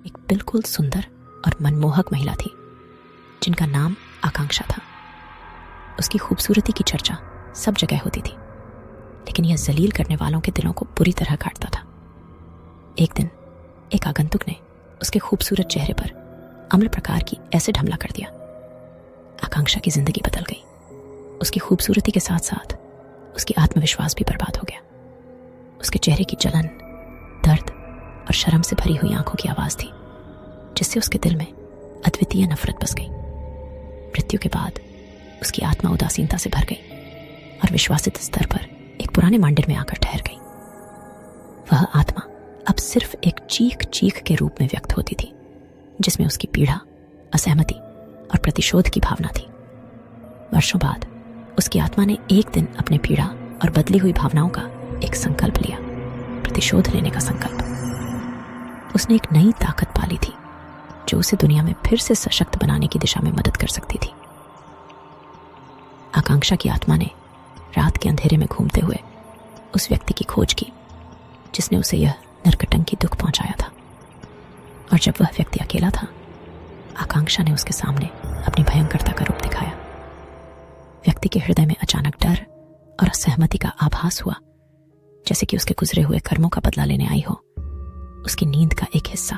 एक बिल्कुल सुंदर और मनमोहक महिला थी जिनका नाम आकांक्षा था। उसकी खूबसूरती की चर्चा सब जगह होती थी, लेकिन यह जलील करने वालों के दिलों को बुरी तरह काटता था। एक दिन एक आगंतुक ने उसके खूबसूरत चेहरे पर अम्ल प्रकार की एसिड हमला कर दिया। आकांक्षा की जिंदगी बदल गई। उसकी खूबसूरती के साथ साथ उसकी आत्मविश्वास भी बर्बाद हो गया। उसके चेहरे की जलन, दर्द और शर्म से भरी हुई आंखों की आवाज थी, जिससे उसके दिल में अद्वितीय नफरत बस गई। मृत्यु के बाद उसकी आत्मा उदासीनता से भर गई और विश्वासित स्तर पर एक पुराने मंदिर में आकर ठहर गई। वह आत्मा अब सिर्फ एक चीख चीख के रूप में व्यक्त होती थी, जिसमें उसकी पीड़ा, असहमति और प्रतिशोध की भावना थी। वर्षों बाद उसकी आत्मा ने एक दिन अपने पीड़ा और बदली हुई भावनाओं का एक संकल्प लिया, प्रतिशोध लेने का संकल्प। उसने एक नई ताकत पाली थी जो उसे दुनिया में फिर से सशक्त बनाने की दिशा में मदद कर सकती थी। आकांक्षा की आत्मा ने रात के अंधेरे में घूमते हुए उस व्यक्ति की खोज की जिसने उसे यह नरकटंकी दुख पहुंचाया था। और जब वह व्यक्ति अकेला था, आकांक्षा ने उसके सामने अपनी भयंकरता का रूप दिखाया। व्यक्ति के हृदय में अचानक डर और असहमति का आभास हुआ, जैसे कि उसके गुजरे हुए कर्मों का बदला लेने आई हो उसकी नींद का एक हिस्सा।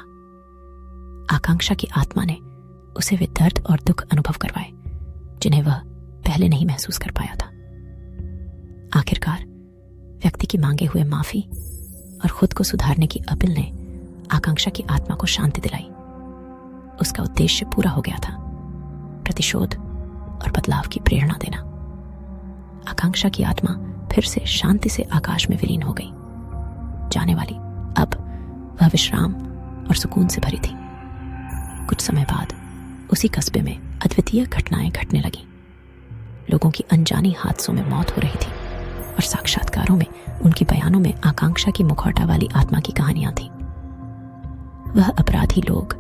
आकांक्षा की आत्मा ने उसे वे दर्द और दुख अनुभव करवाए जिन्हें वह पहले नहीं महसूस कर पाया था। आखिरकार व्यक्ति की मांगे हुए माफी और खुद को सुधारने की अपील ने आकांक्षा की आत्मा को शांति दिलाई। उसका उद्देश्य पूरा हो गया था, प्रतिशोध और बदलाव की प्रेरणा देना। आकांक्षा की आत्मा फिर से शांति से आकाश में विलीन हो गई। जाने वाली अब वह विश्राम और सुकून से भरी थी। कुछ समय बाद उसी कस्बे में अद्वितीय घटनाएं घटने लगी। लोगों की अनजानी हादसों में मौत हो रही थी और साक्षात्कारों में उनकी बयानों में आकांक्षा की मुखौटा वाली आत्मा की कहानियां थीं। वह अपराधी लोग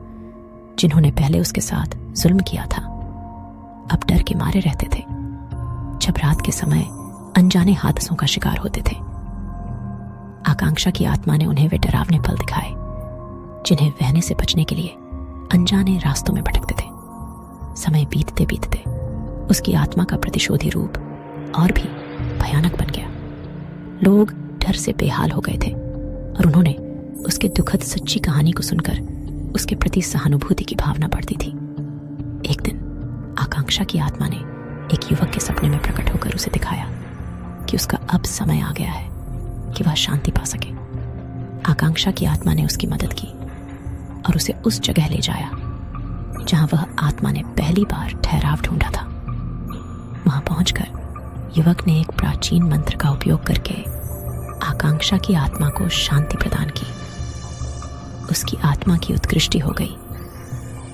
जिन्होंने पहले उसके साथ जुल्म किया था, अब डर के मारे रहते थे जब रात के समय अनजाने हादसों का शिकार होते थे। आकांक्षा की आत्मा ने उन्हें वे डरावने पल दिखाए जिन्हें बहने से बचने के लिए अनजाने रास्तों में भटकते थे। समय बीतते बीतते उसकी आत्मा का प्रतिशोधी रूप और भी भयानक बन गया। लोग डर से बेहाल हो गए थे और उन्होंने उसके दुखद सच्ची कहानी को सुनकर उसके प्रति सहानुभूति की भावना बढ़ती थी। एक दिन आकांक्षा की आत्मा ने एक युवक के सपने में प्रकट होकर उसे दिखाया कि उसका अब समय आ गया है कि वह शांति पा सके। आकांक्षा की आत्मा ने उसकी मदद की और उसे उस जगह ले जाया जहां वह आत्मा ने पहली बार ठहराव ढूंढा था। वहां पहुंचकर युवक ने एक प्राचीन मंत्र का उपयोग करके आकांक्षा की आत्मा को शांति प्रदान की। उसकी आत्मा की उत्कृष्टि हो गई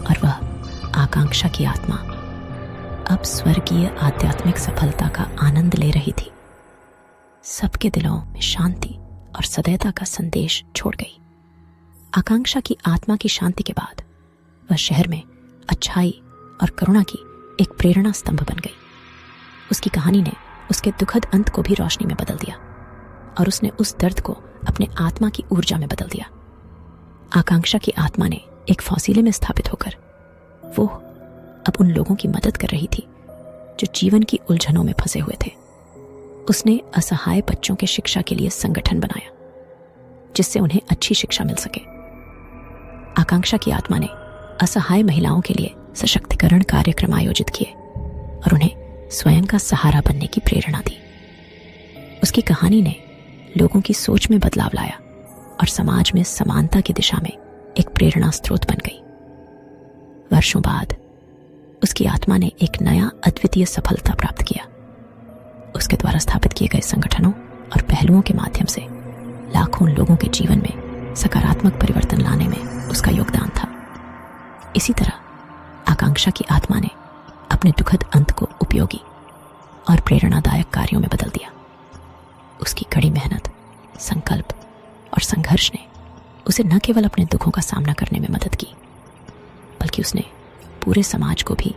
और वह आकांक्षा की आत्मा अब स्वर्गीय आध्यात्मिक सफलता का आनंद ले रही थी। सबके दिलों में शांति और सदैवता का संदेश छोड़ गई। आकांक्षा की आत्मा की शांति के बाद वह शहर में अच्छाई और करुणा की एक प्रेरणा स्तंभ बन गई। उसकी कहानी ने उसके दुखद अंत को भी रोशनी में बदल दिया और उसने उस दर्द को अपने आत्मा की ऊर्जा में बदल दिया। आकांक्षा की आत्मा ने एक फौसीले में स्थापित होकर वो अब उन लोगों की मदद कर रही थी जो जीवन की उलझनों में फंसे हुए थे। उसने असहाय बच्चों के शिक्षा के लिए संगठन बनाया जिससे उन्हें अच्छी शिक्षा मिल सके। आकांक्षा की आत्मा ने असहाय महिलाओं के लिए सशक्तिकरण कार्यक्रम आयोजित किए और उन्हें स्वयं का सहारा बनने की प्रेरणा दी। उसकी कहानी ने लोगों की सोच में बदलाव लाया और समाज में समानता की दिशा में एक प्रेरणा स्रोत बन गई। वर्षों बाद उसकी आत्मा ने एक नया अद्वितीय सफलता प्राप्त किया। उसके द्वारा स्थापित किए गए संगठनों और पहलुओं के माध्यम से लाखों लोगों के जीवन में सकारात्मक परिवर्तन लाने में उसका योगदान था। इसी तरह आकांक्षा की आत्मा ने अपने दुखद अंत को उपयोगी और प्रेरणादायक कार्यों में बदल दिया। उसकी कड़ी मेहनत, संकल्प और संघर्ष ने उसे न केवल अपने दुखों का सामना करने में मदद की, बल्कि उसने पूरे समाज को भी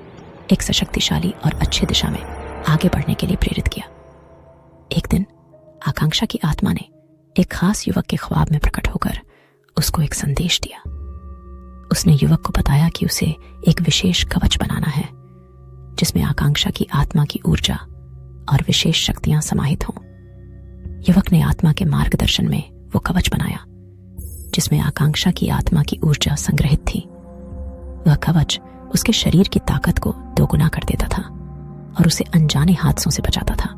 एक सशक्तिशाली और अच्छे दिशा में आगे बढ़ने के लिए प्रेरित किया। एक दिन आकांक्षा की आत्मा ने एक खास युवक के ख्वाब में प्रकट होकर उसको एक संदेश दिया। उसने युवक को बताया कि उसे एक विशेष कवच बनाना है जिसमें आकांक्षा की आत्मा की ऊर्जा और विशेष शक्तियां समाहित हों। युवक ने आत्मा के मार्गदर्शन में वो कवच बनाया जिसमें आकांक्षा की आत्मा की ऊर्जा संग्रहित थी। वह कवच उसके शरीर की ताकत को दोगुना कर देता था और उसे अनजाने हादसों से बचाता था।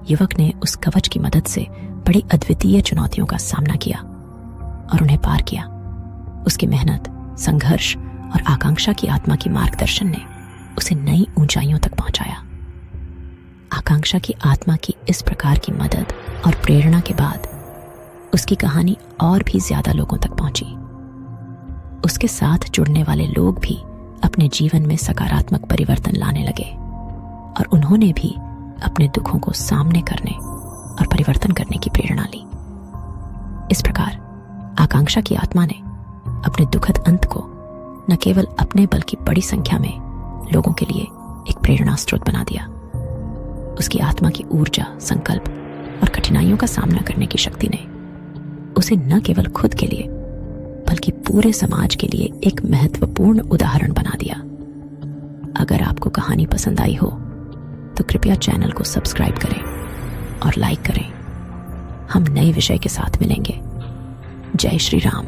युवक ने उस कवच की मदद से बड़ी अद्वितीय चुनौतियों का सामना किया और उन्हें पार किया। उसकी मेहनत, संघर्ष और आकांक्षा की आत्मा की मार्गदर्शन ने उसे नई ऊंचाइयों तक पहुंचाया। आकांक्षा की आत्मा की इस प्रकार की मदद और प्रेरणा के बाद उसकी कहानी और भी ज्यादा लोगों तक पहुंची। उसके साथ जुड़ने वाले लोग भी अपने जीवन में सकारात्मक परिवर्तन लाने लगे और उन्होंने भी अपने दुखों को सामने करने और परिवर्तन करने की प्रेरणा ली। इस प्रकार आकांक्षा की आत्मा ने अपने दुखद अंत को न केवल अपने बल्कि बड़ी संख्या में लोगों के लिए एक प्रेरणा स्रोत बना दिया। उसकी आत्मा की ऊर्जा, संकल्प और कठिनाइयों का सामना करने की शक्ति ने उसे न केवल खुद के लिए बल्कि पूरे समाज के लिए एक महत्वपूर्ण उदाहरण बना दिया। अगर आपको कहानी पसंद आई हो तो कृपया चैनल को सब्सक्राइब करें और लाइक करें। हम नए विषय के साथ मिलेंगे। जय श्री राम।